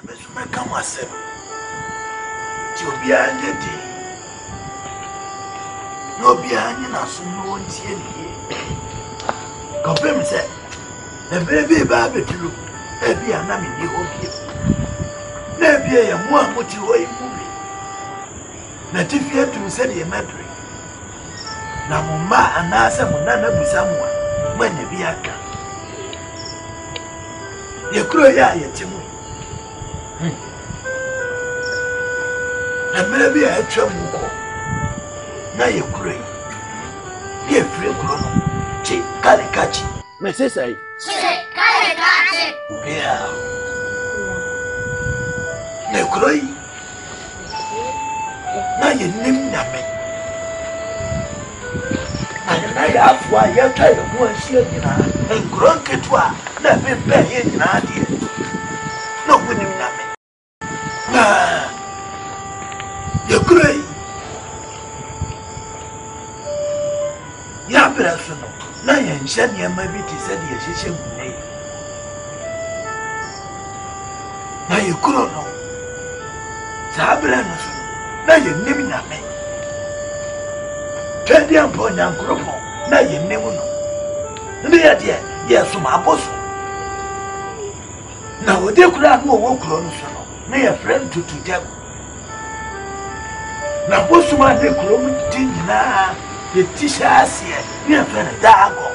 Ebesuma come asem. Ti obi anye di. No obi anye na so no ntie ni. Kopem se. Na bebe ba betulu. Ebi anami ni obi. Na ebi ya mu amuti ho imubi. Na tifie tu se de medre. Na mumma anase munana busamwa. Mwene bi aka. Ye kuro ya yetimu. Na mebe a atwa muko. Na ye kuro yi. Ye fire kuro no. Chi kale kachi. Me say say. Chi kale kachi. Yeah. Na kuro yi. Na ye nim na me. Na ya afwa ya twa ye ho ahia nyina. Nkuro nketwa na bembe ye nyina ade. No kunim na me. Na ye kuro yi. Ya braso no. Na ye nhye ne ma bi ti se de ye hyehye munei. Na ye kuro no. Sa bra no so. Na ye nim na me. Twedi ampo nyankropo na ye nim no. Ndi ye de ye so ma Abosom. Na ode kura no wo kuro no so no. Na ye friend tutu jago. Na Abosom ade kuro mu tinjina ye tisha asie ye friend dago.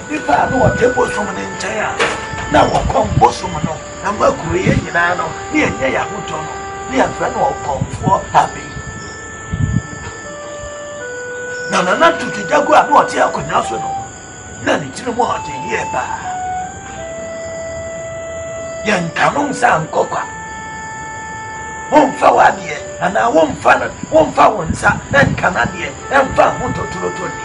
Ndi pa no wo te Abosom ne nchaya. Na wo kom Abosom no. Na ma kuro ye nyina no. Ni enye ya hoto no. Ni afra no komfo happy. Na tutu jago a no te akonya so no. Na ni tiri mo ate ye ba. Yan kanon sa nkokwa. Won fa wadie ana won fa wonsa na nkanadie emfa ho totoro ni.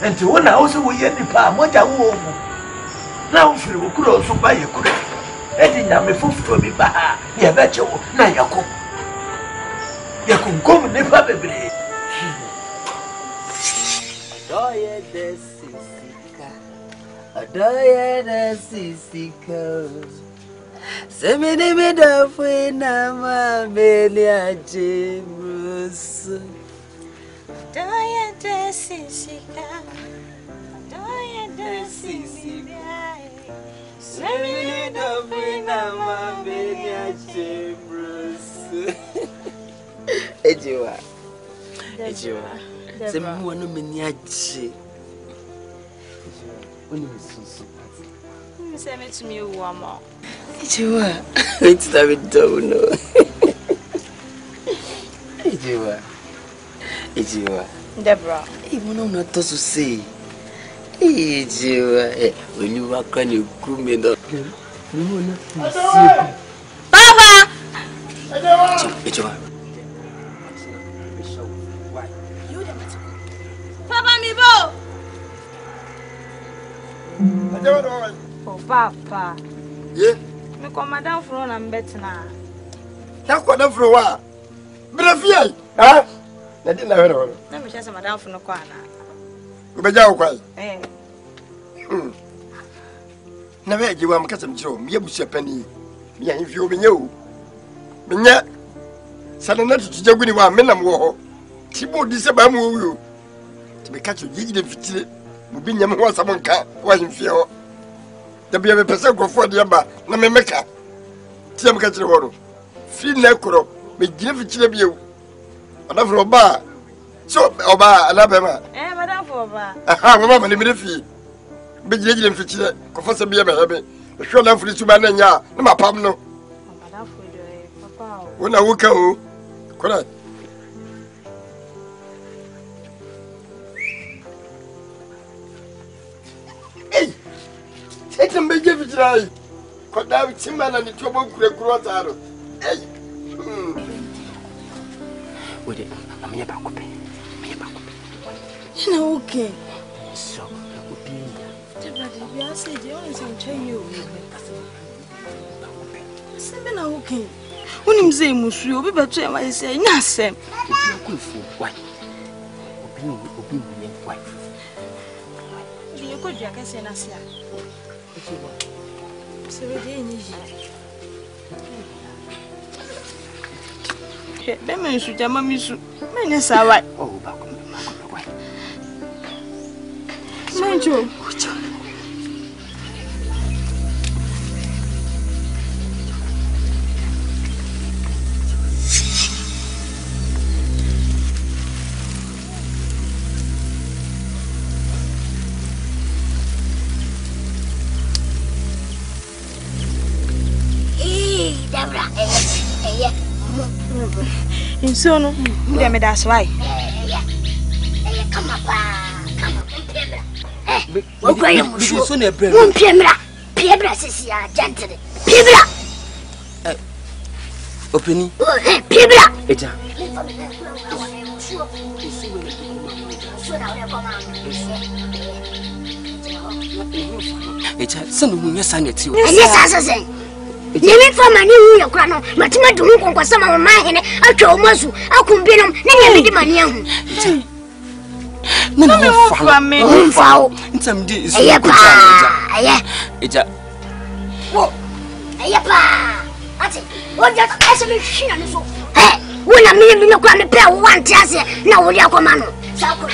Enti wona wo se wo ye nipa moja wo omu. Na wo firi wo kuro so ba ye kuro. Edi nyame fufuo bi ba ha ye beche wo na yakum. Yakum kom nipa bebre. Adoye de sisika. Adoye de sisika. Semini mi da fina ma beli ajibus. Adoye de sisika. Adoye de sisika. Semini da fina ma beli ajibus. Ejiwa. Semu wanu meni aje. Oni misusu. Seme to me wama. Ejiwa. It's that don't know. Ejiwa. Deborah. Even on not to say. Ejiwa. When you walk on your crewman. Baba! Ejiwa. Papa mi bo. Oh papa. Yeah. Me ko madam fro na mbetna. Ya ko da fro wa. Brafia. Ha? Na di na hero. Na me chese madam fro no kwa na. Ubeja wo kwai. Na be jiwa makasam chiro, me abusia pani. Me yan fi obenye o. Menya. Sana na tutu jaguni wa menam wo ho. Tibo di se ba mu wo. Tibe kacho gigi de fitile. Mu binya me ho asam nka wa himfie ho. Da bia me pese grofo de ba na me meka. Tiam ka chire ho no. Fi na koro me gire fitile biewu. Ona fro ba. So oba alabema. Madam fro ba. Aha, mama me me fi. Be gire fitile ko fose bia me hebe. Hwe na fri su ba na nya na mapam no. Madam fro de papa. Wona wuka o. Kora. Hey! Satan be give it right. Koda bi timana ni to bon kure taro. Hey! Ode, amenya ba kope. Na okay. So, obi. Deborah, you say you want some change you. Sebe na okay. Unim say musu obi beto e ma say nya asem. Obi akofo. Why? Obi nye why? Bi e ko dua kase na sia. Bema nsu jama misu. Mene sawa. Oh, bako. Manjo. Insono, muda me das vai. Come up. What are you doing? Piebra, Sisia, gently. Piebra. Opening. Piebra. Eja. Eja, send me your sanity. Yes, assassin. Name for my new crown, but my doom was some of my hand. I told Masu, I couldn't be them, never did my young. No, from me, foul. In some days, Eja. What? What just actually she and so. Hey, when I mean, you can't pay one chance. Now, we are command. Sako,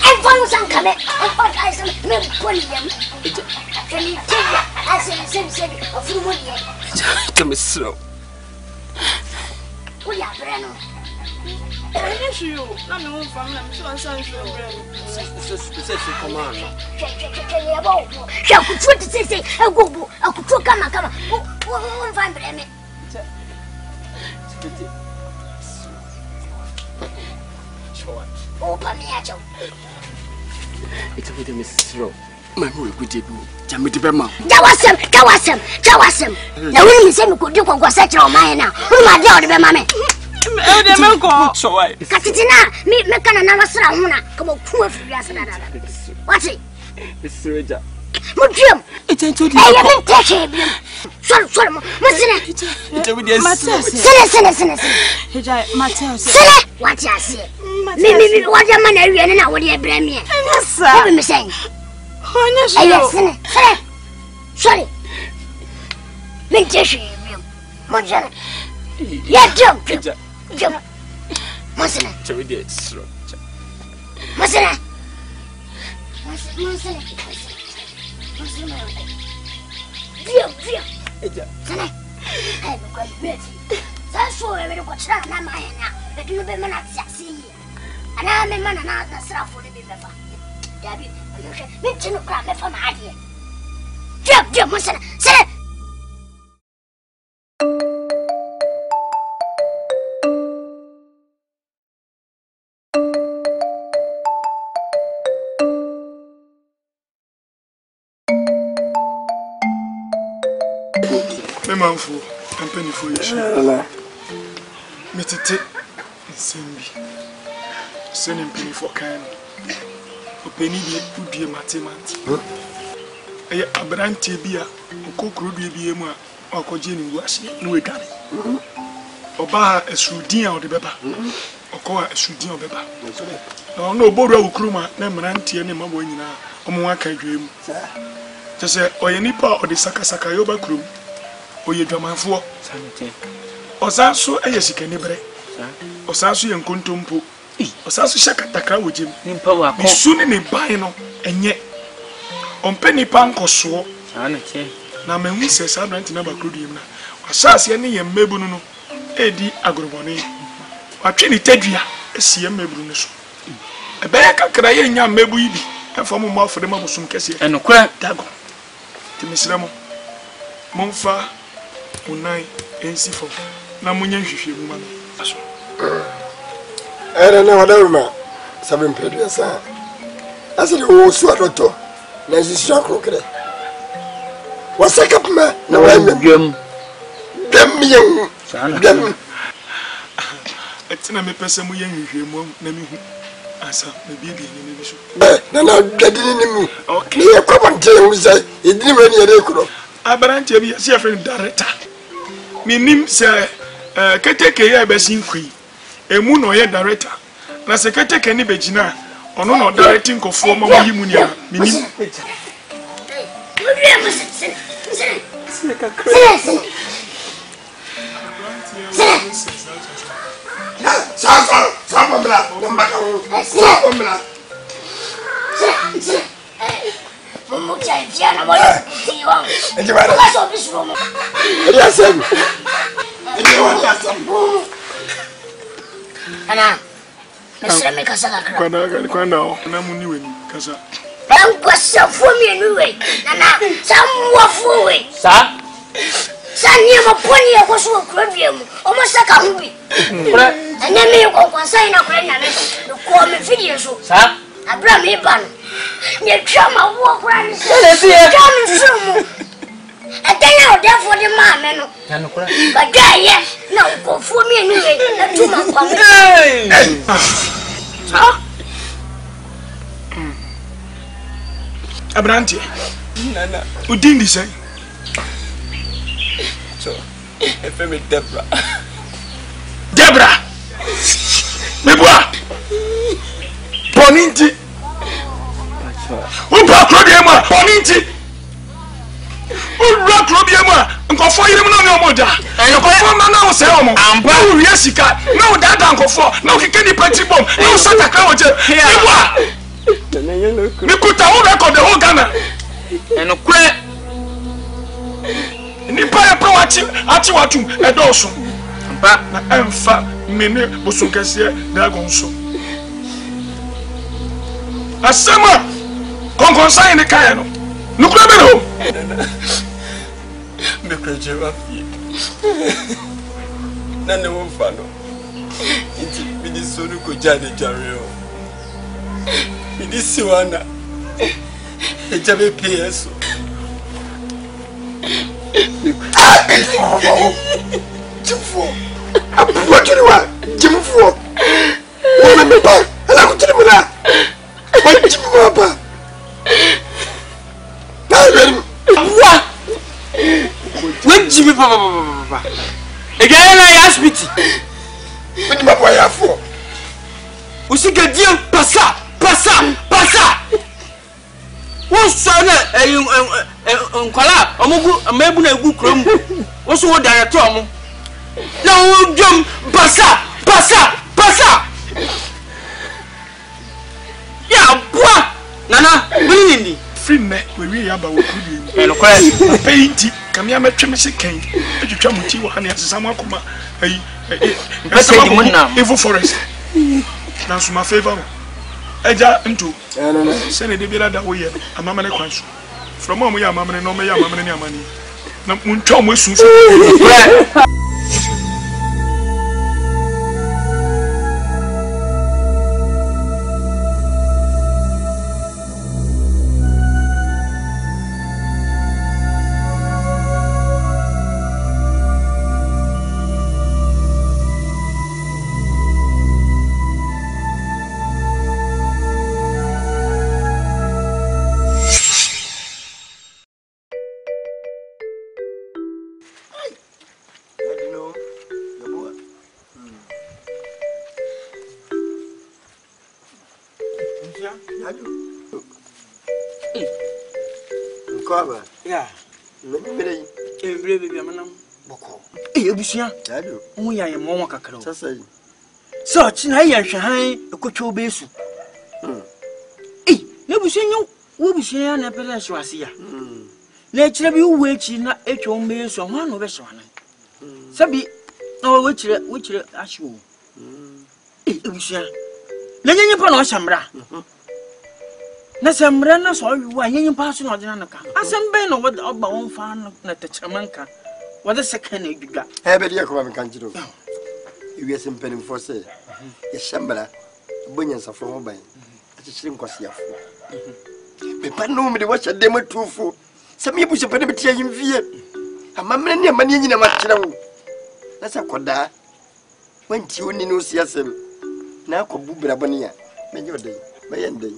and follow some coming. And what I said, no, William. Can you take that? I said, a few more years. Come slow. We are Breno. I guess you. I'm the one from them, so I sound so real. Command. Shall put 26 a go. I could come. Won't find them. Open me at you. It's a bit of Mrs. Rowe. My whole good people. Jammy to Bema. Jawasem. Now, when you say we could do what such a man now, who my daughter, mammy. So I. Catitina, meet Mecana Sramuna. Come on, poor what's it? It's Serja. Jim, it's a two. I haven't taken him. Sorry, what's it? What I say? Maybe what your man and now what you bring me. What me saying? Sorry. Make Jessie, Monjana. Yeah, jump. Masana. Masana. That's why I got shot. Now, my now, but you never not see. And I'm a man and I'm not for the river. Debbie, I'm to grab me from my idea. Jump, Masana. Say Manful and penny for you. Metete Simbi. Sending penny for can. A penny would be a matemant. A brand tibia, a cook would be a more or cogene wash, no again. Oba a shrewdin or the beba, or call a shrewdin or beba. No border cruma, name auntie and mamma or Moaka dream. Just say, or any part of the Sakasaka Yoba crew. Oye dwamanfo osanso ayesika nebre osanso ye nkontompo osanso shakatakra wogem nimpa wako bisu ne ban no enye ompeni pankoso na mehu se sa brant na bakrodiem na asase ne ye mmebu no edi agrobone watwe ni tadua esie mmebu no so ebeye kakra ye nya mmebu yi bi efo mo afode mabosum kese enokra dago timisramo monfa unai ensifo na munya hwehwe mu ma aso era na wadawma sabem pedu sa asiri o su adoto na sisha krokre wasaka pma na wanyam dem dem etina me pese mu ye hwehwe mu na mi hu asa na bibia ni bi so na gadini ni mu okay ye kwabante hu sai edini we ni ere kuro abarante bi se friend director minim se keteke ye besin kui emu no ye director na se keteke ni begina ono no directing ko fo ma yi mu ni a minim Mr. Mikasa, Kwanda muni weni kasa. Kwasa for me anyway. Nana, some for way. Sa? Sanya maponi ya kwa suwa kuradiemu. Omasaka hubi. And then me go consign a grand and call me video. Sa? Abraham Iban. You chama walk around. Come soon. And then I'll there for the man. But yes, no, go for me anyway. Not too much. Sa? Abranti. Nana. Udindi say. So, if I'm Debra. Debra. Meboa. Boninti. Upa Claudia Boninti. Ura Claudia nkofo yire mu na me omoda. Nkofo ma na wo se omo. Ampa wo wi asika. Na wo dada nkofo. Na wo keke ni party bomb. Na wo sata ka wo je. Meboa. Mikuta wo record the whole Ghana. Eno kure. Ni pa pro achi watu edoso. Ampa na emfa mene bosunkese dragon so. Asema konkonsa ni kaya no. Nukura bero. Me kwaje wa fi. Na ne wo fa no. Inti bidi sonu ko jade jare o. Bidi siwana. E jabe PS. Jimfo. Abuwa kiriwa. Jimfo. Wona me pa. Ala ko tiri mula. Wa jimfo pa. Abuwa. When Jimmy Papa. Again I ask pity. When my boy are for. Usika dia passa. Wọ́n sọ nkwala ọmọgu amebu na egu krom. Wọ́n sọ wọ́n director ọmọ. Na wọ́n jom passa. Ya bua nana bini ndi. Free me we wi aba wo kudi. Eno kwa painti kamia metwe me sekan. Etwetwa muti wo ha ne asesa mu akoma. Ayi. Pese di munna. Evil forest. Na so my favor. Eja ntu. Sene de bira da wo ye. Amama ne kwanso. From mom ya amama ne no me ya amama ne ni amani. Na muntwa mo esu. Ebusia. Omo ya yem won kakra o. Sasai. So chi na ya hwehan ekotwo besu. Ebusia nyu, wo busia ya na pele so ase ya. Na kire bi wo echi na etwo besu, ho na be so na. Sabi na wo kire ahwe o. Ebusia. Na nyenye pa na o shamra. Na samra na so wa nyenye pa so na odina na ka. Asem be na wo ba won fa na tachamanka. What the second you got? Every year, come and consider. You are some penny for say. A shambler, bunnions are from Obay. At a slim cost ya. But no, me watch a demo too full. Some people should put a bit in fear. A mamma near money in a match. That's a quada. When you know, see us. Now, Kobubra Bonia. May your day. My end day.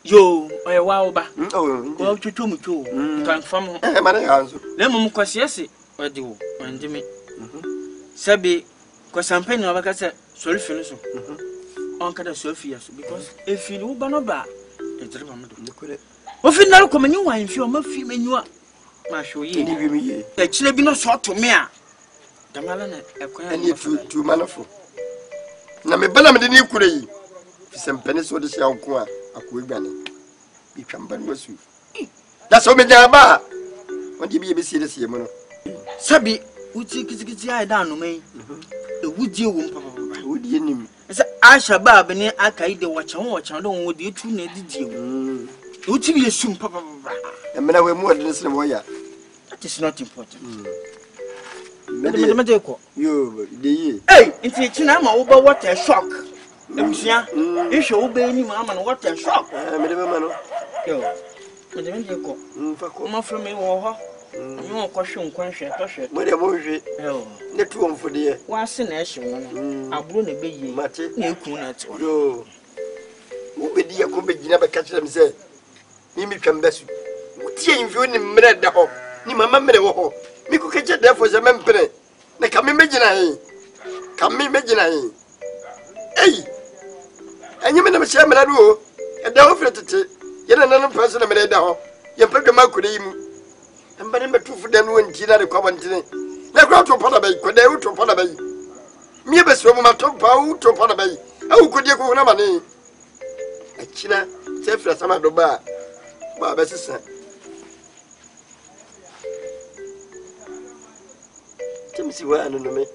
Yo, I wow ba. Oh, well, to me too. Can from Lemon Quasiasi, or do, and Jimmy. Sabi, Quasampen of a cassa, sorry, finish. on kada so afia so because efi no ba no ba e dere ma do o fi na ko manyi wan fi o ma fi manyiwa ma hwo ye ni bi mi ye e kire bi no so to me a damala na ekwan ani tu manafo na me bana me de ni kure yi fi sempene so de sia nko a akọ egwane bi twamba no wasu da so me nyaba on di bi be sie de sie mo no sabi uti kitikiti ai da no mai e wudie wo papa wudie nim se asha baba ni akai de wacha do wo de tu na didie wo uti bi esum papa e mena we mu ode ne sene mo ya that is not important me de ko yo de yi hey inti china ma wo ba water shock ebusia ihwe wo ba ni ma na water shock me de ma no yo me de ko fa ko ma fro me wo ho no ko hwe nkwan hwe to hwe mo de mo hwe yo ne tu on fodie wa se na ehwe wo no aburo na be yi mate na eku na to yo wo be die ko be gina be ka kire me se ni mi twamba su tie nvi oni mre da ho ni mama mre wo ho mi ko keje da fo se mempre na ka me megina yi ei enyi me na me che mra do o e da ho fre tete ye na no pa so na mre da ho ye padwa ma kure yi mu mbane metu fu da no nti na de kwa bantene na kwa to pada bai ko da u to pada bai mi be so mo ma to pa u to pada bai au ko die ko na mane akina se fra sama do ba be sisa Timsi wa anu no me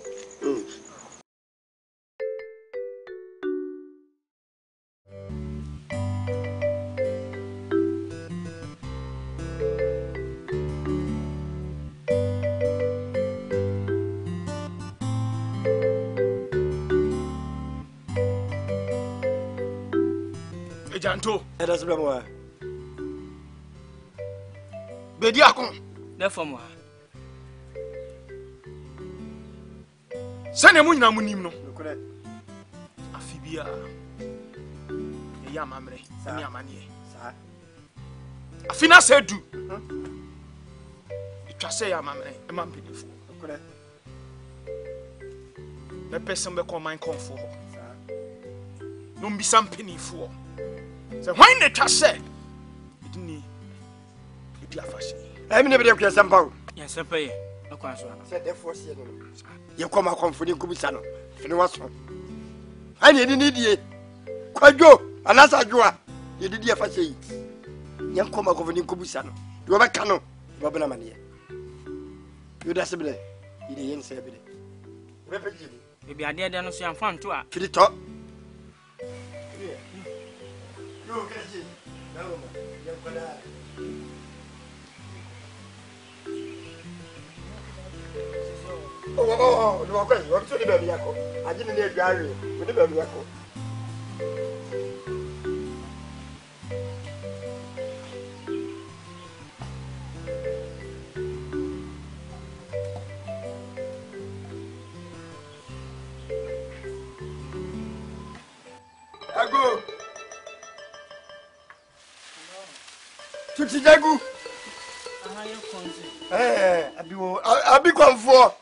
Janto. Era sobre moi. Bedi akon. na famo Sane mu nyina mu nim no. Kore. Afibia. E ya mamre. Ni amane. Sa. Afina sedu. Itwa se ya mamre. E mam pedifo. Kore. Na person be command comfort. Sa. No mbisa mpenifo. Se hwan na twa se. Idini. Idi afashi. Mi ne be de kwa sampa. ya sepaye akwa so ana Se de force ye no. Ye koma konfuni kubisa no. Fini waso. Ani ni die. Kwajo, anasa joa. Ye di die fa sei. Ye koma konfuni kubisa no. Yo be kanu. Bo bena mane. Yo da se bele. Ide yen se bele. Be peji. ebi ade ade no so amfa nto a Fili to. Yo keji. Dawo ma. Ye kola. Oh, no, okay. What's the baby? I didn't need Gary. With the baby. I go. Jagu. Abi konfo.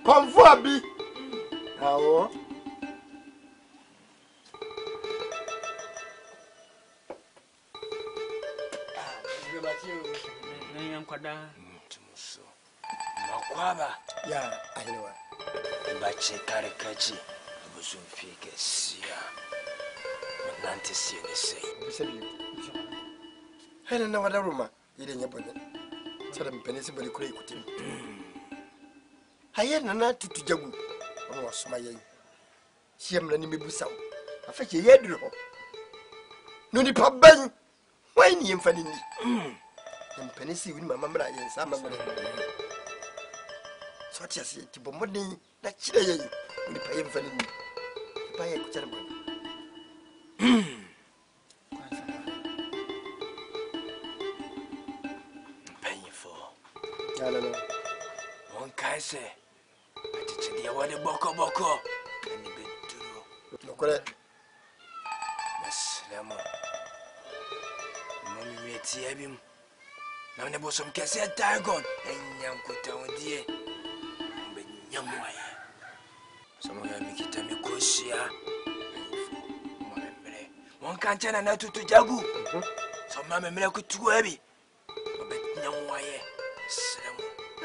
Konfo abi. Awo. Tumuso. Makwaba. Ya, aiwa. Bache karekaji. Abosom fike sia. Nante sie ne sei. Bisabi. Hena na wada ruma. Ile nyabone. Sada mpenesi bali kure ikutim. Haye nana tutu jagu. Omo wasoma ye. Siemla ni mebusaw. Afeke yedru ho. No ni paban. Why ni yemfani ni? Mpenesi wini mama mra yensa mama mra. So tia se ti bomodin na kire ye. Ni pa yemfani ni. Pa ye kuchara bo. No. One kaise. Atiche dia wale boko. Kani beduro. No correct. Maslamo. Mami meti abim. Na ne bosom kese tagon. Enyam kota wodie. Mbe nyamwaye. Somo ya mikita mikosia. One can't turn an to Jagu. So, Mamma Miracle too heavy. But no wire.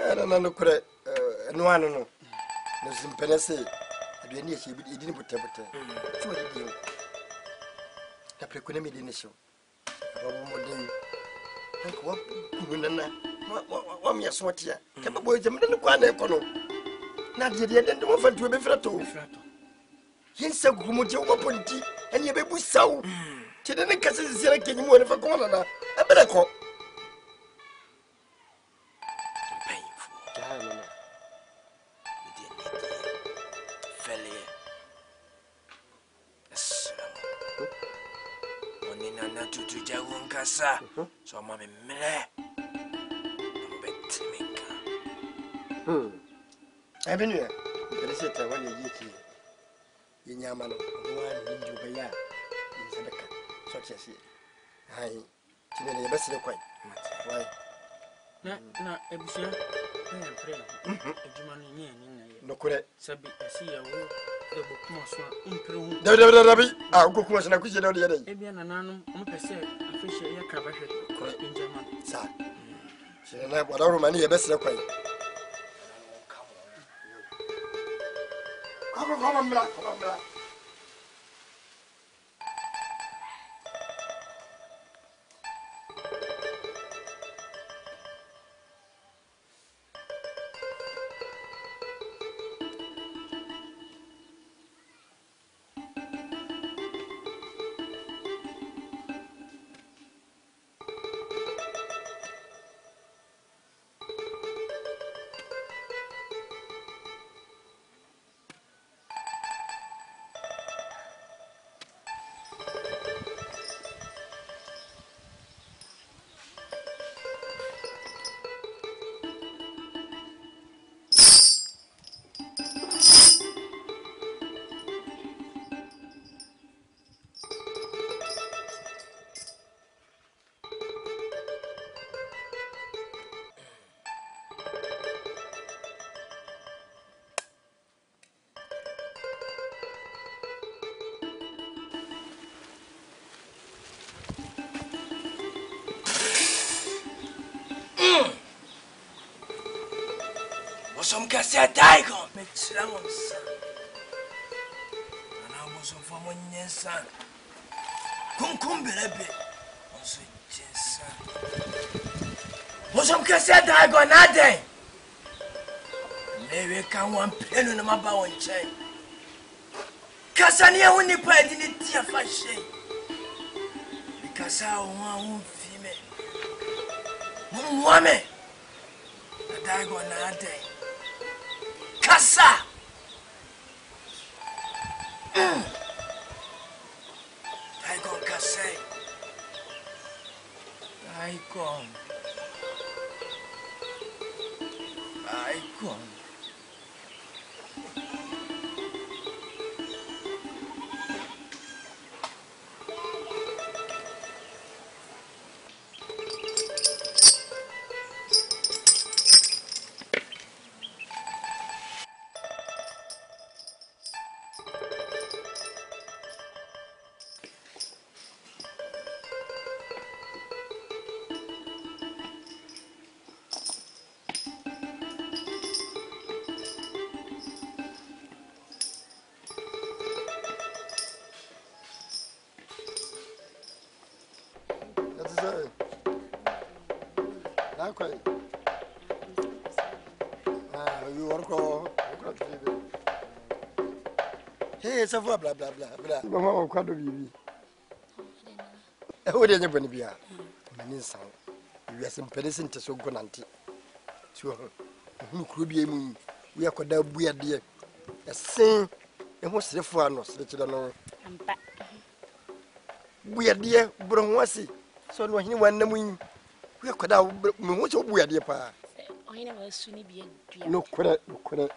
I don't know, no one, no. No, some penesse. I didn't put a so I did. I preclude me in the show. What me a swat here? Come a boy, the middle of one econo. Not yet, and don't want to be frato. Yes, so Kumojo open tea, and your baby so. Children, Cassis, like any more of a corner. I better call. To Jawun Casa, so Mammy Miller. I've been here. But I said, I want to get here. In Yaman, one into the yard in Sadaka, such as it. I, to the best of quite. Why? Not Abosom, I am praying. No correct. Sabi, I see a will. The book must improve. I'll go cross and I could get out the other. Maybe an anonymous, I say, a fish a cover in German. Sir, she and I would all money a best of quite. Come on, black. Some cassette tiger, Miss Ramos. And Abosom for 1 year, son. Come, baby. Also, son. Some cassette tiger, nothing. Maybe can one pen on my bow and chain. Cassania only played in it, dear fashion. Because I want female. One woman. A tiger, nothing. Kasa! Icon Kasa. Icon. You work all. Hey, it's a blah blah blah blah. Mamma, quite a baby. Oh, there's a bonibia. Many sound. You are some peasant to so good auntie. So, who could be moon? We are called that weird dear. A sing, and what's the fun of such a no? We are dear, Bronwasi. So, no, he won the wing. We are called out, what's your weird dear pa? I never soon be a No, credit,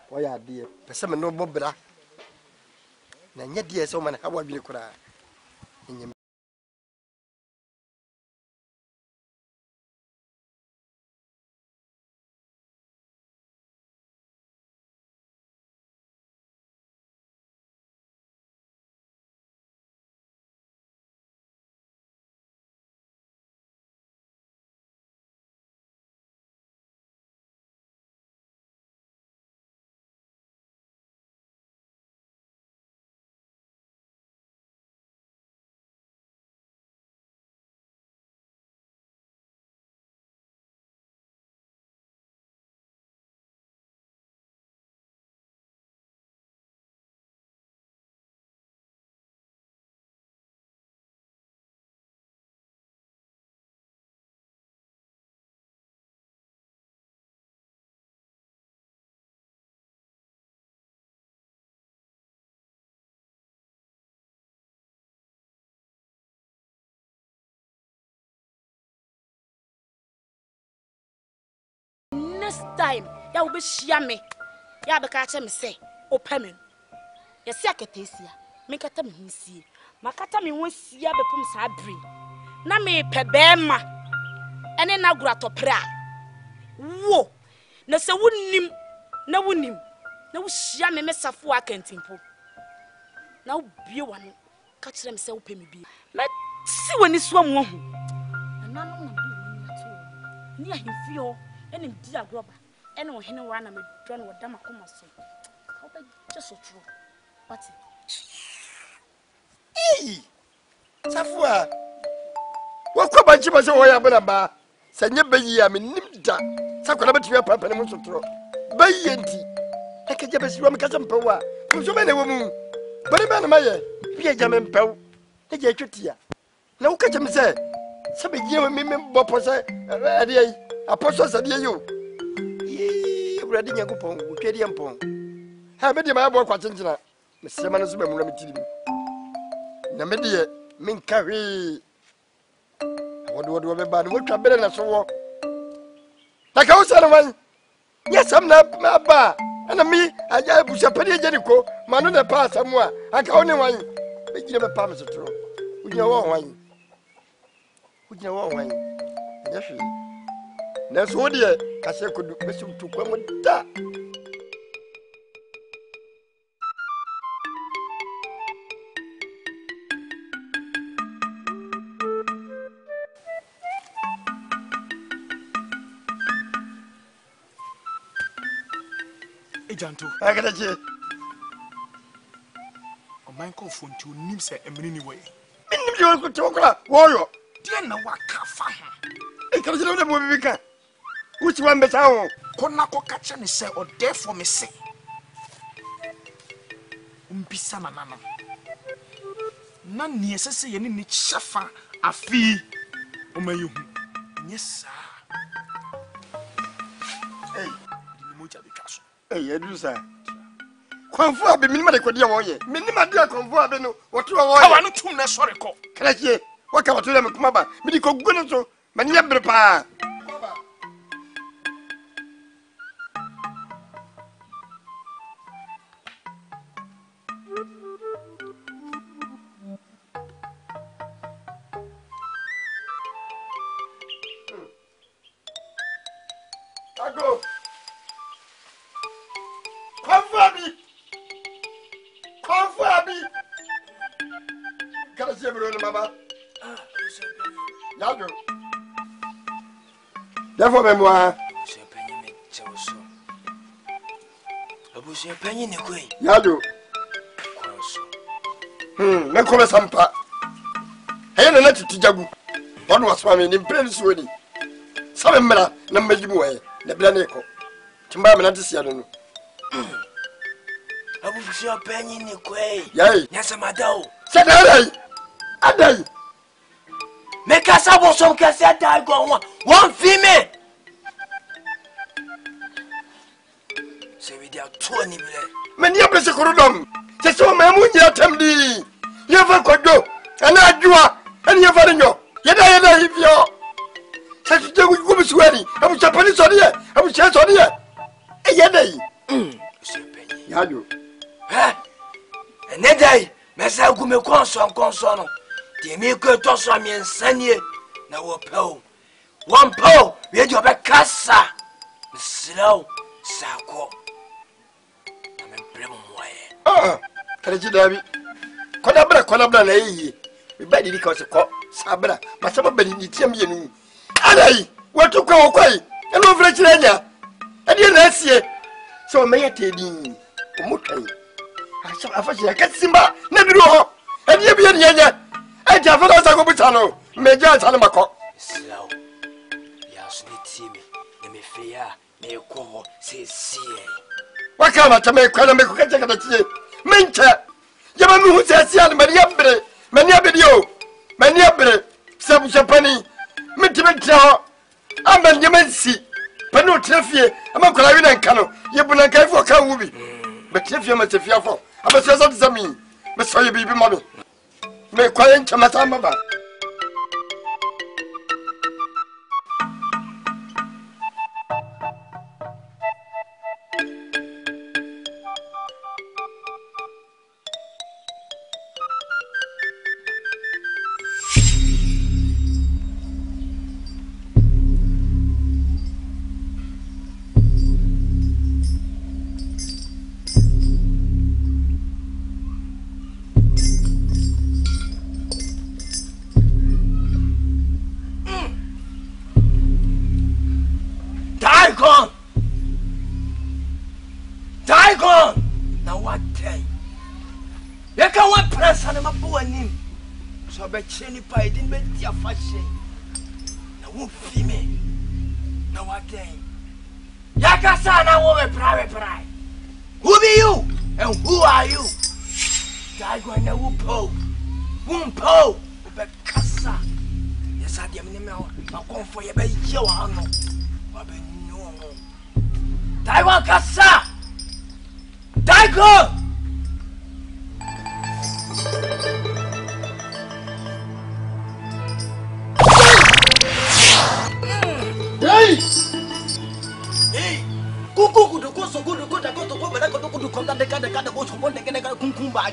why are dear? The summer no bobra. And yet, dear, so man, how will you cry? next time ya will be shiame. Ya be catch me say, O Pemin. Ya see akatesia. Me kata me hunsie. Makata me hunsia be pum sa abri. Na me pebema. Ene na gura topra. Wo. Na se wunim. Na wunim. Na wo shia me mesafo akantimpo. Na wo bie wano. Ka kire me se wo pemi bie. Ma si wani so mo hu. Na no na bi wani to. Ni ahimfio ene di agroba. Ene wo hene wa na me dwa no wada makoma so. Ka ba just otro. What? Hey! Safua. Wo kwa banchi ba se wo ya bana ba. Sanye bayi ya me nimda. Sakwa na betwe papa ne mo sotro. Bayi enti. Ekeje besi wa me kasa mpawa. Nso me ne wo mu. Bari ba na maye. Bia ja me mpaw. Eje atwetia. Na wo kaje me se be gye me bopo se ade yi. Apostle ade yi o. Ewurade nyagopon wo twedi empon. Ha me de ma abo kwa chenchena. Me sema no so be mu na me tiri mu. Na me de me nka hwe. Wodo be ba no twa bere na so wo. Ta ka wo se no wan. Yesam na ba. Ana mi aja busa padi je niko. Manu na pa asamu a. Aka wo ne wan. Be gire be pa me sotro. Unya wo wan. Unya wo wan. Ya hwe. Na so de ka se kodu be sum tu kwa mu da. Ejanto. Agadaje. O man ko fonti onim se emini ni we. Minim je ko to kra. Woyo. Die na waka fa ho. E ka je na mo bibika. Uchi wa mbesa ho. Ko na ko kache ne se o there for me se. Umpisa na nana. Na nie sese ye ni chefa afi. O mayu. Nyesa. Hey, ni mo jabi kaso. Hey, Edusa. Konfu abi minima de kodi awoye. Minima de konfu abi no, wotu awoye. Awa no tum na sori ko. Kalachi, waka watu le mkuma ba. Midi ko guno so, mani ya pa. Tago. Konfu abi. Kalachi bro no mama. Yado. Therefore me moi. Abosom panyi ne koi. Yado. Me ko sampa. Hey na titijagu. Wanu wasma me ni prince woni. Sabe mra na majimu wae. Na bla ne ko. Timba me na tisia no. Abosom panyi ne koi. Yai. Nyasa madao. Sadai. Adai. Me kasa Abosom kasa dai go one female. Se we dia 20 bile. Men ya bese korodom. Se so ma mu nya tamdi. Ye fa kodo. Ana adua. Ani ye fa nyo. Yeda hivyo. Se tuje ku biswani. Abu chapani soriye. Abu che soriye. E yeda yi. Yado. Ha. Ene dai. Mesa gu me konson no. Ti mi ko to so mi nsanie na wo pao. One pao. We do be kasa. Slow. Sako. Kalachi dabi. Kona bra na yi. We ba di ka se ko. Sabra. Masaba bani ni tiam ye nu. Adai. Watu kwa okwai. Eno vre chirenya. Ade na asie. So me yetedi. Omutwan. Asa afashi ya kasimba na biro ho. Ade bi ye nyanya. Aja fa da sa ko butano. Meja sa na mako. Slow. Ya suniti mi. Na me feya. Me ko se sie. Wakama tame kwa me ko kacha kada tie. Mencha. Yaba mi hu se asia na mariabre. Maniabedio. Maniabre. Sabu chapani. Mitimetra. Aman yemensi. Pano trafie. Ama kola wi na nka no. Yebuna nka ifo ka wubi. Be trafie ma trafie afo. Aba so so zami. Me so ye bibi mami. Me kwa yen chama sama ba. wanim. So be cheni pa edin be dia fashion. Na wo fi me. Na what day? Yakasa na wo be pray. Who be you? And who are you? Daigo na wo po. Wumpo. Be kasa. Yes, I am in my comfort. You be yo ano. Wa be no. Daigo kasa. Daigo. Hey! Hey! Kuku do ko so good ko da ko to ko bela ko do ko da de ko so bon de ka kunkun ba.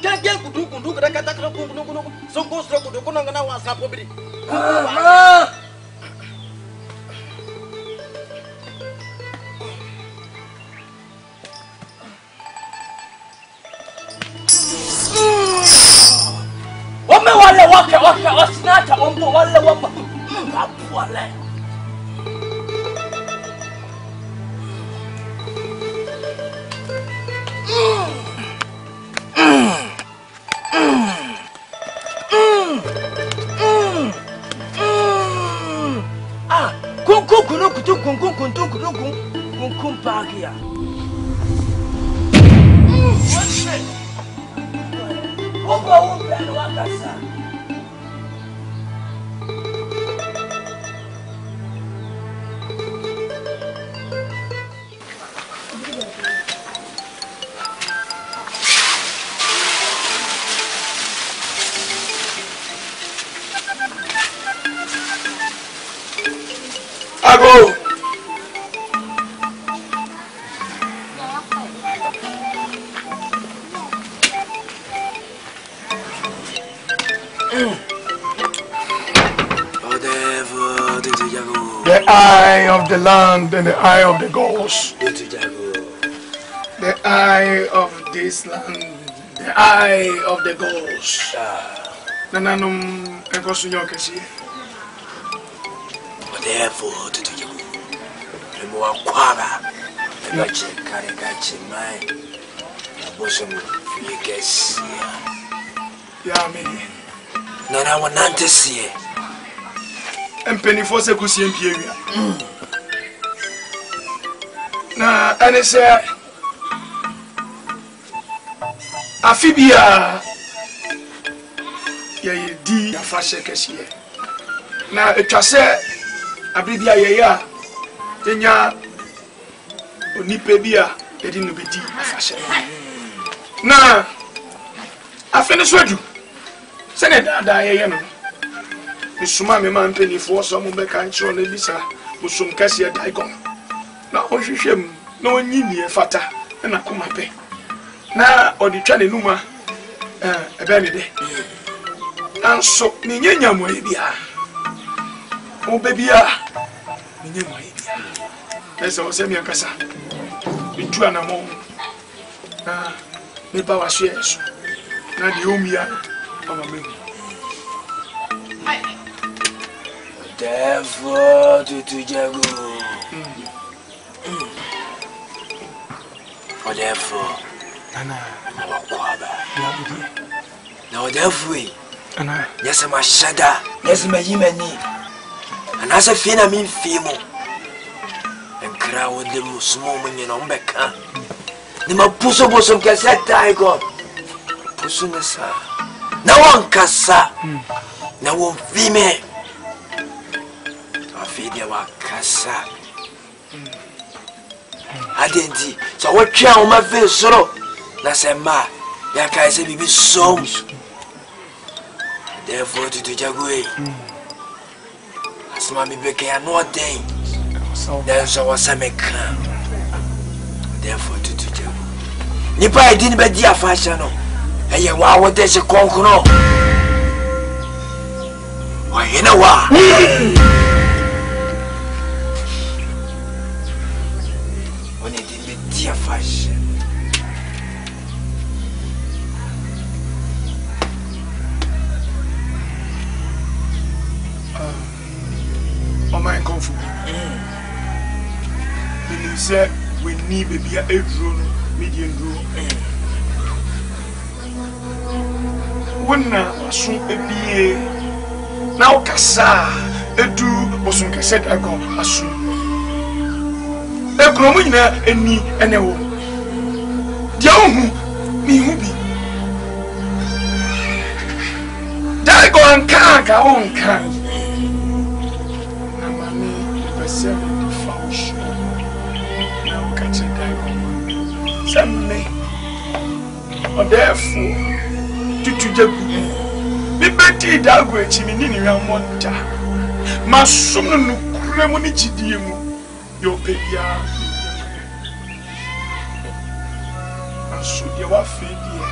Jangan kudu kada kata kudu so ko so kudu ko na wa sa po biri. Ome wale wake osnata ombo wale wapa papu wale. Kunkum bagia. Opa umbe no akasa. Ago. The eye of the land and the eye of the gods. The eye of this land, the eye of the gods. Nananum ekosunyo kesi. Therefore, to you, the more quaba, the much caricature my Abosom, you guess. Yeah, me. Nana want not to see. And penny for Secusi and Pierre. Now, and it's Afibia. Yeah, D. A fashion cashier. Now, it was said, Abibia, yeah, then ya Onipebia, they didn't be D. A fashion. Now, I finished with you. Senator, Diana. Suma me man penny for some mechanical Lisa, Musum Cassia Dagon. Now, Oshim, no one near Fata, and a Kumape. Now, or the Chani Numa, a baby. And so, Ninya Moebia. Oh, baby, Ninya Moebia. As I was saying, Cassa, in Tuanamo. Me power shares. Now, the Umia of a million. Therefore, to Jago. Or therefore, now, therefore, yes, I'm a shada, yes, my Yemeni, and as a fin, I mean, Fimo, and crowd the most moment in Ombeka. The Abosom cassette, I go. Pusunasa. Now one cassa, now one female. Afide wa kasa. Adenti, so what try on my face soro. Na sema, ya kai se bibi som. Therefore to Jagwe. Asma mi beke ya no den. Then so was a make. Therefore to Jagwe. Nipa e din be dia fashion no. Eye wa wo de se konkono. Wa yena wa. Fashion. Oh my comfort. say we need baby a drone medium drone. When na so ebie na okasa edu bosun kese dago asu. Ekromu nyina eni enewo. Dia ohu mi hu bi. Dago anka onka. Na mami pese di function. Na okache dago. Semme. Therefore, tutu jagu. Mi beti dago echi mi ni nwa monta. Masum no kuremu ni chidie mu. Yo pedia. Asu dia wa fedi e.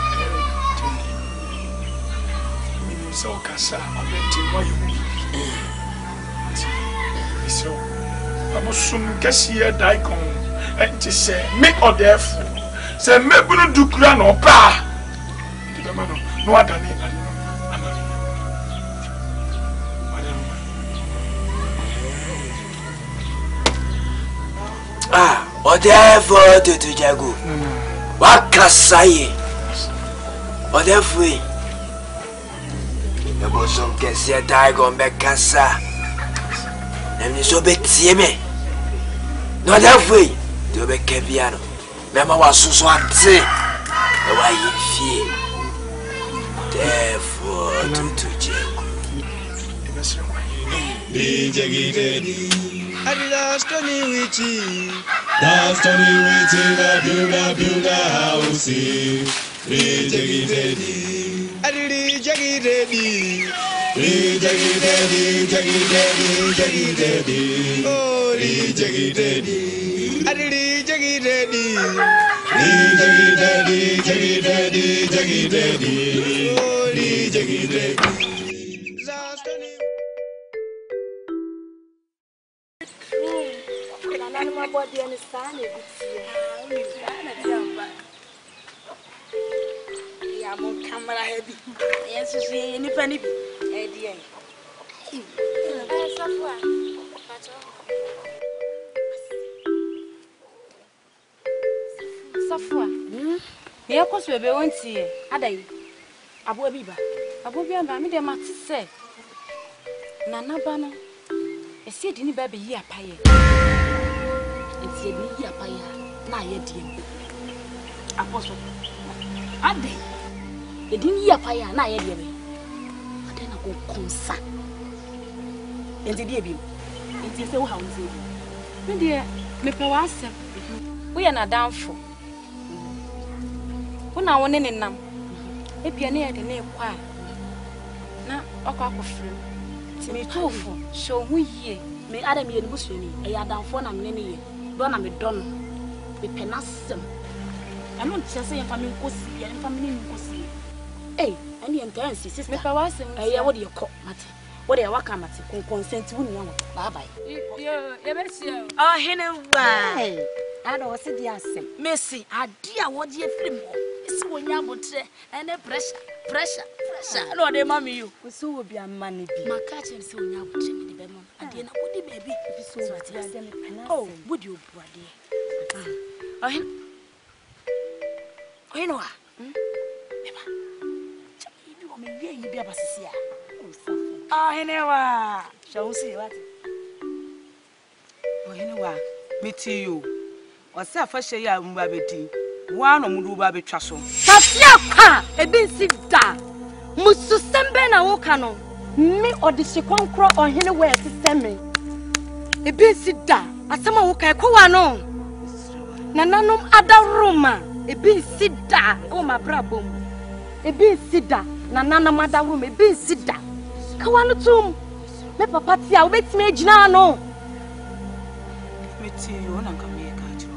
Mi so kasa abeti wa yo. So Abosom kasi e daikon enti se make or therefore se mebunu dukura no pa. No adani Whatever to Jago. What can say? Whatever. The Abosom can see a tiger on back casa. And you so big see me. Not that way to be Caviano. Mamma was so say. The way you feel. Therefore to Jago. At last, Tony Witchy. Last Tony Witchy, build a house. Jaggy Daddy. At Jaggy Daddy. Jaggy Daddy, Jaggy Daddy, Jaggy Daddy. Oh, Jaggy Daddy. At Jaggy Daddy. Jaggy Daddy, Jaggy Daddy, Jaggy Daddy. Oh, Jaggy Daddy. My body and the sun is yeah, I'm camera heavy. Yes, you see any penny. Dear. Safwa. Here comes we won't see. Adai. Abu Biba. Abu Biba, me the matty say. Nana Bana. A seed in the baby here, pie. It's a year by na ye dear. Apostle. Ade. A year by na ye dear. But then I go consa. And the dear beam. It is so how is it? My dear, me pewase. We are not down for. When I want in them. A piano at the name choir. Now, a cock of fruit. Me too for. So we ye. Me Adam and Bushini. I are down for them many. Don't am done. Be penasem. I don't just say family cosi and family cosi. Eh, and the entire sister. Me pewase. Eh, what do you call Mati? What do you walk Mati? Consent to you. Bye bye. Oh, Henry. I don't see the assem. Messi, I dear what you film. It's when you would say, and the pressure. No, they mammy you. So will be a money. My catching so now would send the bedroom. I didn't know the baby. Oh, would you, buddy? Oh, you know what? You be a basia. Oh, you know what? Shall we see what? Oh, you know what? Me to you. What's that for? Say, I'm baby. One or Muruba be trusted. Tafia, a bit sit down. Musu sembe na wokano. Me or the second crow or anywhere to send me. A bit sit down. Asama woka kwa no. Nananum other room. A bit sit down. Oh my brabum. A bit sit down. Nanana mother room. A bit sit down. Kawano tum. Me papa tia wait me jina no. Me tia you na come here catch you.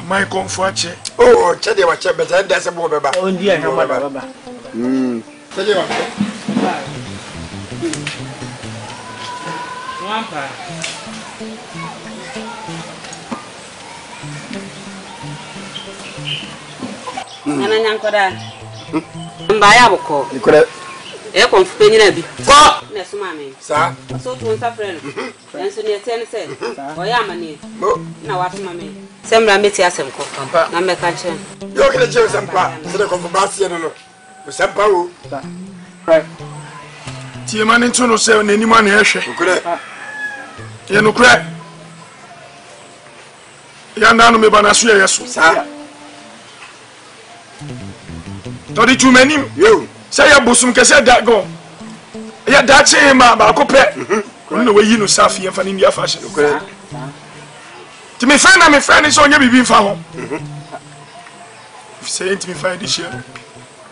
My comfort. Oh, Chadi was check better. That's a boy. Oh, dear, how much? Chadi was. Nana nyankoda. Mbaya boko. Ikore. E kon fupenyi na bi. Ko. Na suma me. Sa. So to nsa frɛ no. Enso ne ete ne se. Oya amane. Mo. Na watuma me. Semra meti asem ko. Na me ka che. Yo kele che sempa. Se de ko ba se no no. Sempa wo. Right. Tie mane nto no se na nimu na ehwe. Ikore. Ye no kure. Ya ndanu me bana so ye yeso. Sa. Todi tumenim. Yo. Say ya Abosom kese da go. Ya da che ma ba ko pe. No we yi no safi en fa ni dia fashion. Ikore. Ti me fa na me fa ni so nya bibi fa ho. Say ti me fa di share.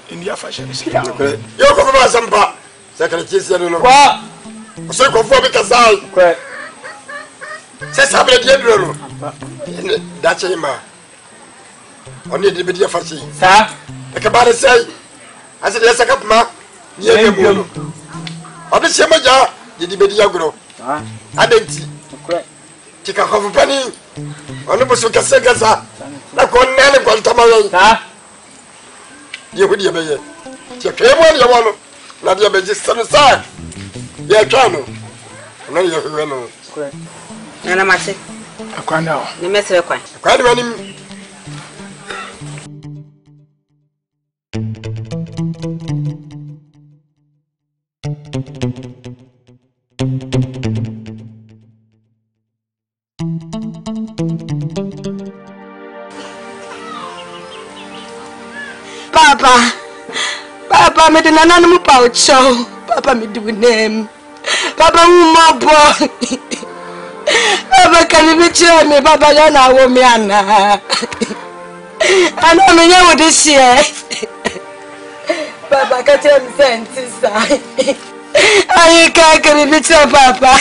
In dia fashion. Ikore. Yo ko ba sempa. Se kele che se no no. Ko. O se ko fo bi kasai. Ko. Se sabre die duro no. Da che ma. Oni de bi dia fashi. Sa. E ka ba de sei. Ase de saka pma. Ye be mo. Oni se ma ja. Ye di be dia gro. Ah. Adenti. Ko. Ti ka khofu pani. Oni bo so kase gasa. Na ko nele ko ntama ye. Sa. Ye hudi ye be ye. Ti ka mo ye wono. Na dia be jisa no sa. Ye twa no. Na ye hwe no. Ko. Nana mate. Akwanda o. Ne mesere kwan. Kwa ni mani. Papa, me dena nanu mu pa ucho. Papa, me do name. Papa, mo Papa, can you be me? Papa, you na wo me ana. Ana me nya wo this year. Papa, can you me sense sai? Ai ka can you be Papa?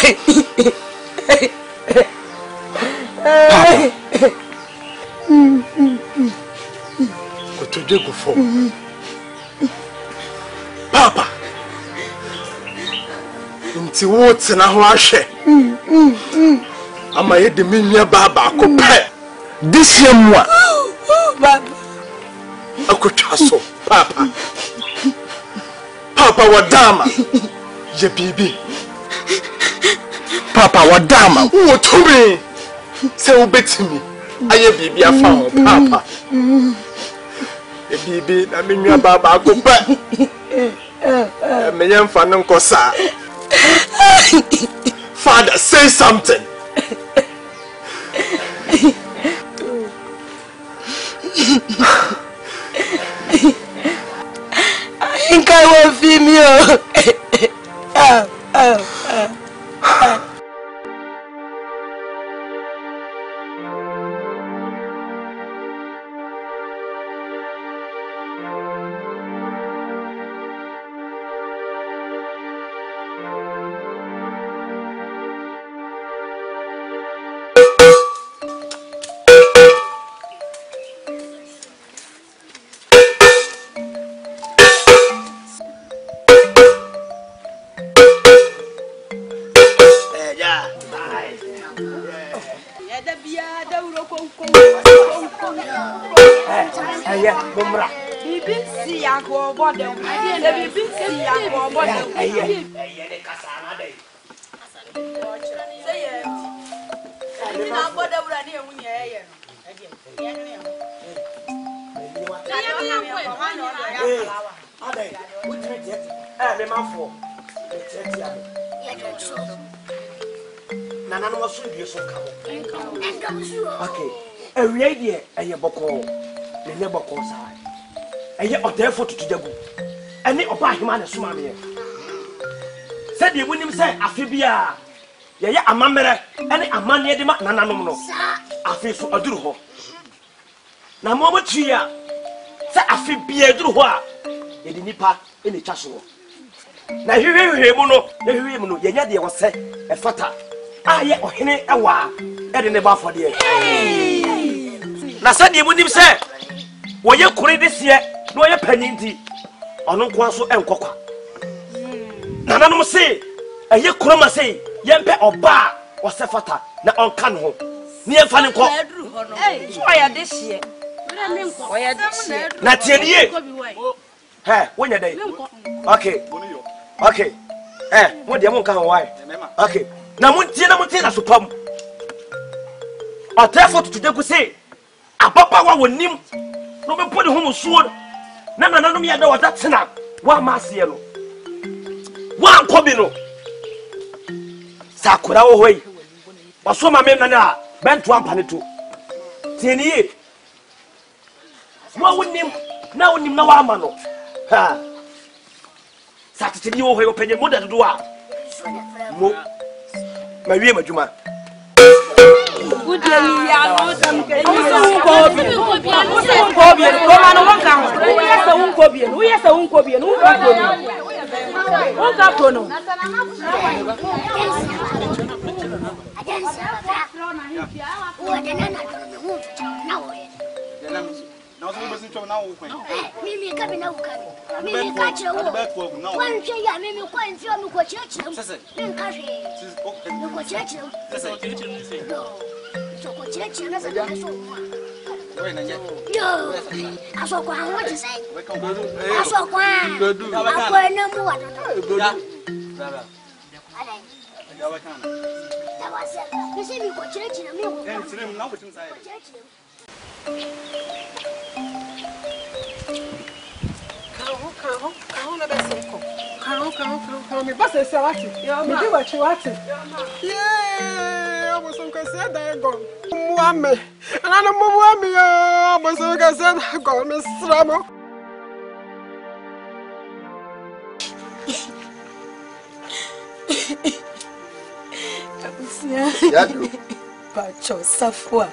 Ko to de go fo. Papa. Nti wo tena ho ahwe. Ama ye de menua baba ko pe. Disia mu a. Baba. Akotwa so, papa. Papa wadama. Je bibi. Papa wadama. Wo tumi. Se wo betimi. Aye bibi afa ho, papa. E bibi na menua baba ko pe. Me yemfa no nkosa. Father, say something. I think I will feel you. Okay. Every idea and your boko, the neighbor calls I. And yet, or therefore to Jabu. And it about him and a swami. Said you wouldn't say, Afibia. Ya a mamma, and a man near the Nanano. I feel so a druho. Now, Mama Chia. Say, Afibia druha. You didn't part in the chasson. Now, you hear Mono, you was said a fata. Ah, yeah, or Henny a wa. In the bar for the now said you wouldn't say, well, you could this year, no, you're penny or no quaso and coca. Nana say, and you could say, Yempe or bar or sefata, now on cano near Fanny Cock. Why are this year? Na tienie. When you day? Okay. Okay. What the monk why? Okay. Na muntina supam. Therefore today go say, Papa wa wonim. No be put the home sword. Na no me ada wata tena. Wa masie no. Wa nkobi no. Sakura wo hoyi. Waso ma me na bentu ampane to. Tienie. Wa wonim na wa ama no. Ha. Satiti wo hoyi openye moda do a. Mo. Ma wie madwuma. Good day, Mimi kabina ukani. Mimi kachira wo. Wan che ya mimi kwa nfio mi kwa chechira. Mimi kashi. Mi kwa chechira. So kwa chechira na sasa so. Yo. Aso kwa what is say? Aso kwa. Akwa na mu wa do. Ya. Baba. Alai. Ya wa kana. Ya wa se. Mimi mi kwa chechira mi kwa. Chechira mi na kwa chechira. Me boss is what? Me do what you want. Yeah, Abosom can say that go. Muame. And I know muame yo. Abosom can say that go. Me stramo. Yadu. Pacho safwa.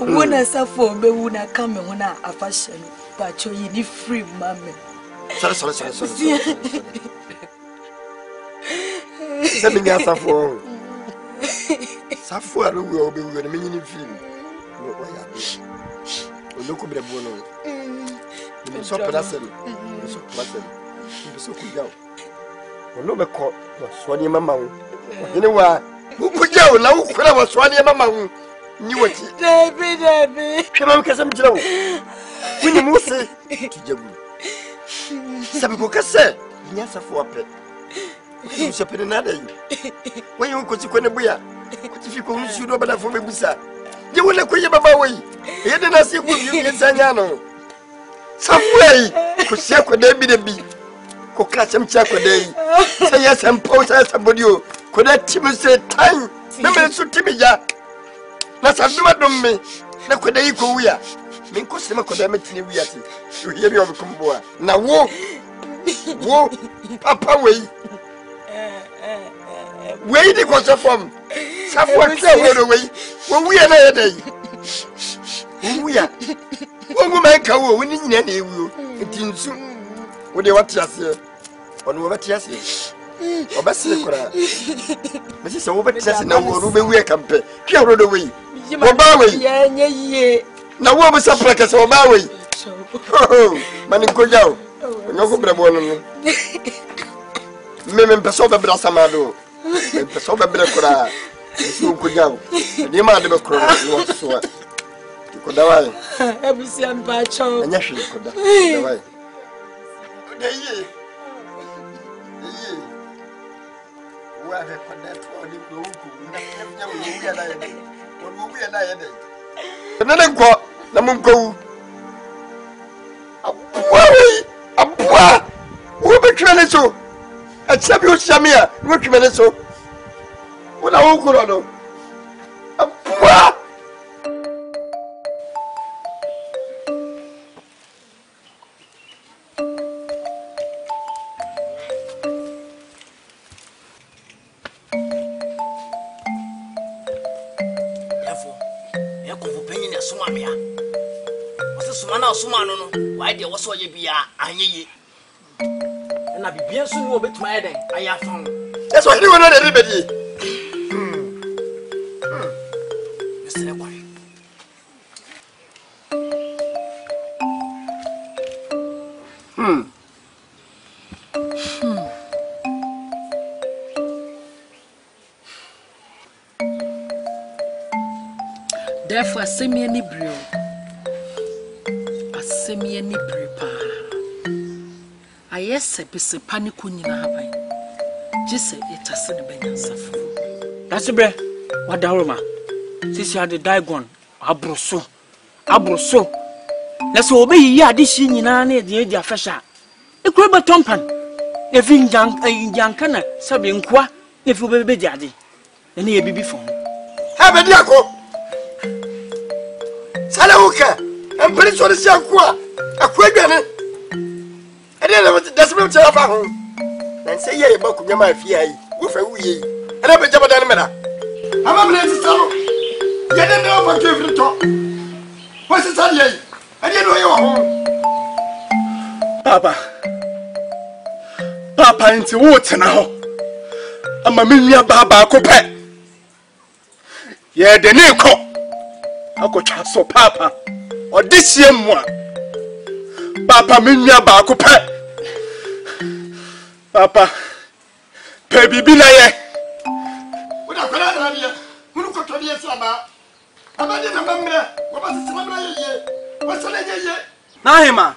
Wona safwa be wona kame wona afashion. Pacho you need free mama. Sorry. Sending Safo. Safo, I will be with a mini film. Look at the bono. So pleasant. So pleasant. So good. No, the court was Swanny Mamma. You know what? Who could go now? When I was Swanny Mamma. You were David. Come on, Cousin Joe. When you must say to Jabu. Sabu kase nyasa fo apɛ o se pɛ na da yi when you ko ti ko ne buya ko ti fi ko nsu do bada fo bebusa je wona ko ye baba wei ye de na se ko bi ye sanya no safuai ko se ko da bi ko kra sem cha ko da yi se ye sem po se sabodio ko da ti me se tan na me su ti me ja na sa duma dum me na ko da yi ko wuya min ko se ma ko da me tini wuya ti you hear me of kumboa na wo papa wei di ko se form safo kle wo wei wo wuya na ye dai wo wuya wo mu man ka wo ni nyina na ewu ntinsu wo de wati ase ono wo wati ase obase kora me se wo wati ase na wo ru be wuya kampe kle wo do wei wo ba wei ye nye na wo mo sapra ka se wo ba wei mani ko jaw nyoko brebo no me peso be bra samado me peso be bre kora su ko jaw ni ma de be kora no so ko dawai ebusi am ba chaw anya hwe ko dawai de yi wa be ko da to di ko ku na nya wo wi ala ye wo wi ala ye de na ko na mun ko Abua! Who be trying so? A champion Shamia, what you mean so? What I won't go on. Abua! Therefore, you're going to Sumamia. Sumana Sumano, why there was what you be ye. And I be bien soon will be to my day. I have found. That's why you were not everybody. Mr. Equine. Therefore, send me any brew. me any prepare. I yes, a piece of panic when you have just say it has been suffer. That's a bread. What Daruma? Since you had the Dagon, Abosom. Let's obey ya this in the idea fashion. A crabber tompan. If in young canna, Sabian qua, if you be daddy. And here be before. Have a diaco. Salauka, and put it on the Siaqua, a quick and then that's what I'm home. And say, yeah, about my fear, with a wee, and I'm a Jabba. I'm a to tell you. You didn't know what gave you the talk. What's the Sunday? I didn't know you were home. Papa into water now. I'm a million Baba Cope. Yeah, the Nico. I could trust so Papa or this year more. Papa million Baba Cope. Papa, baby, be like what I could have who got to the summer. I'm not in a member. What was the summer? What's the lady? Naima,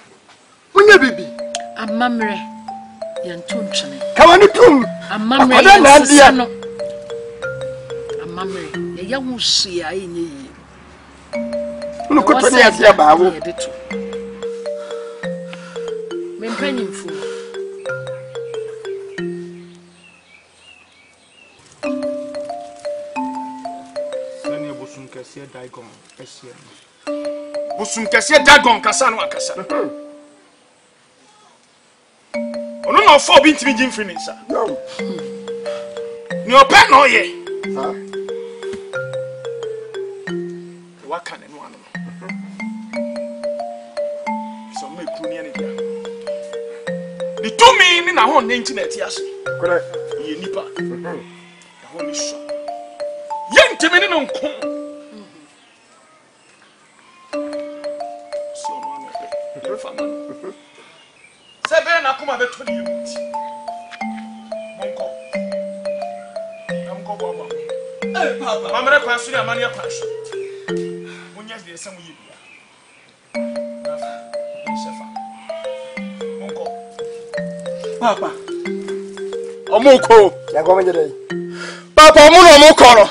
when you baby, A mamre, Yantunchane. come on, you A mamre, a mamre, a young see I in ye. Look at the idea. Men penning fool. Bosom kese dagon kasa no akasa. Ono no fo bi ntimi jim finisa. No. Ni open no ye. Waka ne no ano. So me kru ni ani dia. Ni tumi ni na ho ne nti na ti ase. Correct. Ye nipa. Na ho ni so. Ye ntimi ni no nko. Seven, I come about 20 minutes. Monko. I'm going. Hey, Papa. I'm going to pass you a money pass. When yes, there's some you. Monko. Papa. Omoko. You're going today. Papa, Omoko.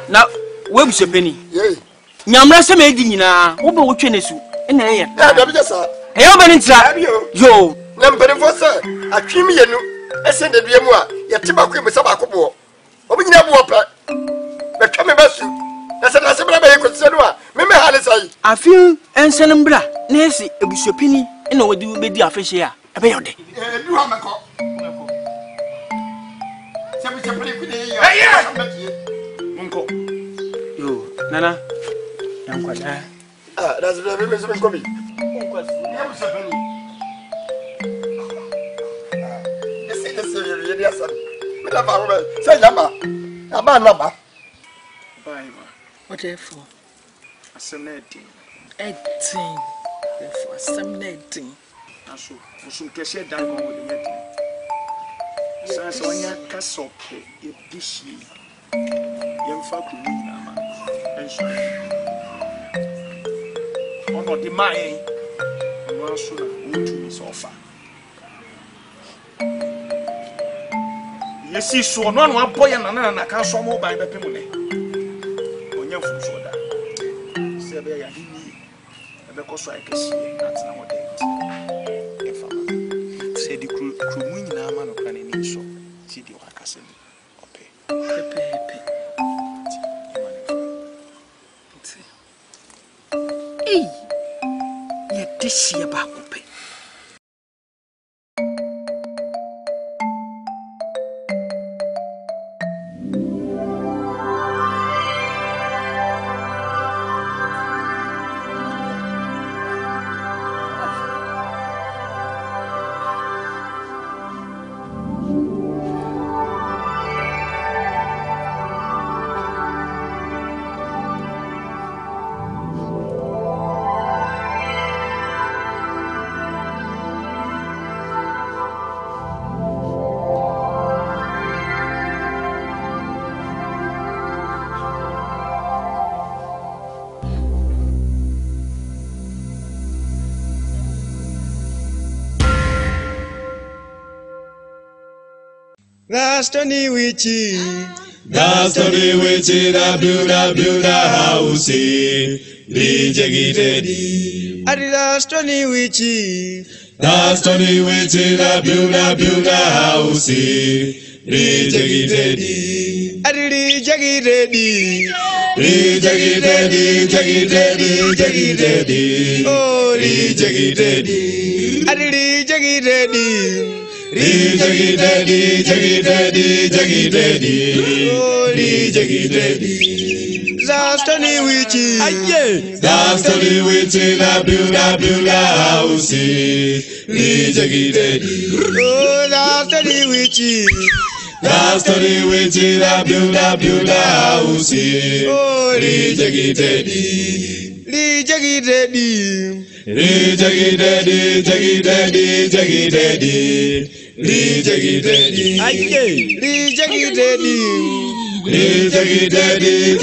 Now, where's your penny? Yea. Yamra some edina, Uber would train us. And I am. Hey, yo, number for sir. A Kimian, I send the Biamua, Yatibaku with Sabaco. Open your water. But come about you. That's a Nasabra consider. Remember how to say. I feel and Senambra, Nancy, a bishop penny, and what do you be the official? A bay on day. You have a call. Monko. Yo, Nana, I'm quite there. That's very miserable coming. What therefore? A 17. 18. Therefore, 17. So, some cashier diamond with the net. Sans on your castle, if this year. Young folk who mean a man. And so, on the mine, and one sooner, who to his offer. You see, so one boy and another can't so more by the Pimone. On your foot soda. Say, I didn't because I can see that's nowadays. If I say the crew winning a man of Ghanaian so, see the Wakasan. Hey, yet this year back open. That's Tony Witchy. That's Tony Witchy, the builder house. The jaggy daddy. That's Tony Witchy. That's Tony Witchy, the builder house. The jaggy daddy. The jaggy daddy. The jaggy daddy, jaggy daddy, jaggy daddy. Oh, the jaggy daddy. The jaggy daddy. Jaggy daddy, jaggy daddy, jaggy daddy, oh, jaggy daddy. That's Tony Witchy, that's Tony Witchy, the builder house. Jaggy daddy, oh, that's Tony Witchy, that's Tony Witchy, the builder house. Oh, jaggy daddy, jaggy daddy. Jaggy daddy, jaggy daddy, jaggy daddy. Jaggy daddy, jaggy daddy, jaggy daddy.